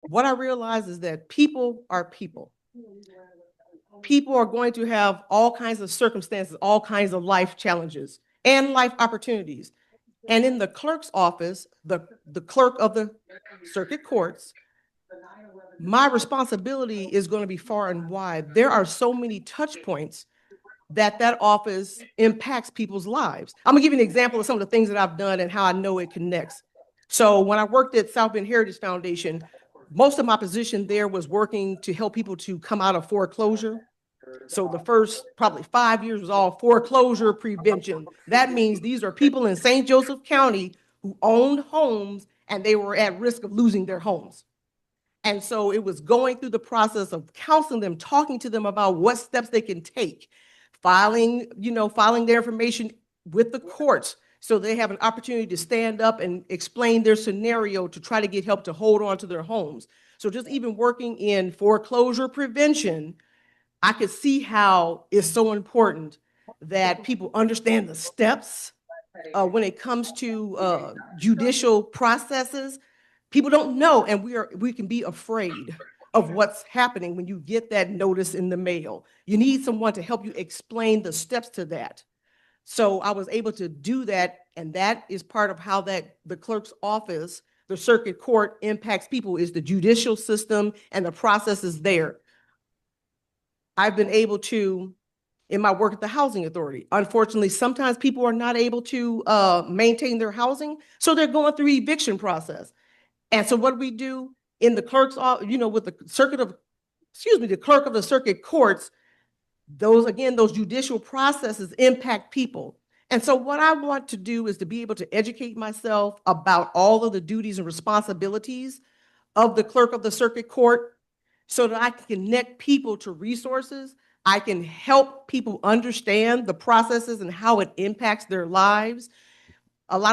what I realized is that people are people. People are going to have all kinds of circumstances, all kinds of life challenges and life opportunities. And in the clerk's office, the clerk of the circuit courts, my responsibility is going to be far and wide. There are so many touch points that office impacts people's lives. I'm gonna give you an example of some of the things that I've done and how I know it connects. So when I worked at South Bend Heritage Foundation, most of my position there was working to help people to come out of foreclosure. So the first probably 5 years was all foreclosure prevention. That means these are people in St. Joseph County who owned homes and they were at risk of losing their homes. And so it was going through the process of counseling them, talking to them about what steps they can take, filing their information with the courts so they have an opportunity to stand up and explain their scenario to try to get help to hold on to their homes. So just even working in foreclosure prevention, I could see how it's so important that people understand the steps when it comes to judicial processes. People don't know, and we can be afraid of what's happening when you get that notice in the mail. You need someone to help you explain the steps to that. So I was able to do that, and that is part of how the clerk's office, the circuit court, impacts people, is the judicial system and the processes there. I've been able to, in my work at the Housing Authority, unfortunately, sometimes people are not able to maintain their housing, so they're going through eviction process. And so what we do in the clerk's office, with the the clerk of the circuit courts, those judicial processes impact people. And so what I want to do is to be able to educate myself about all of the duties and responsibilities of the clerk of the circuit court so that I can connect people to resources. I can help people understand the processes and how it impacts their lives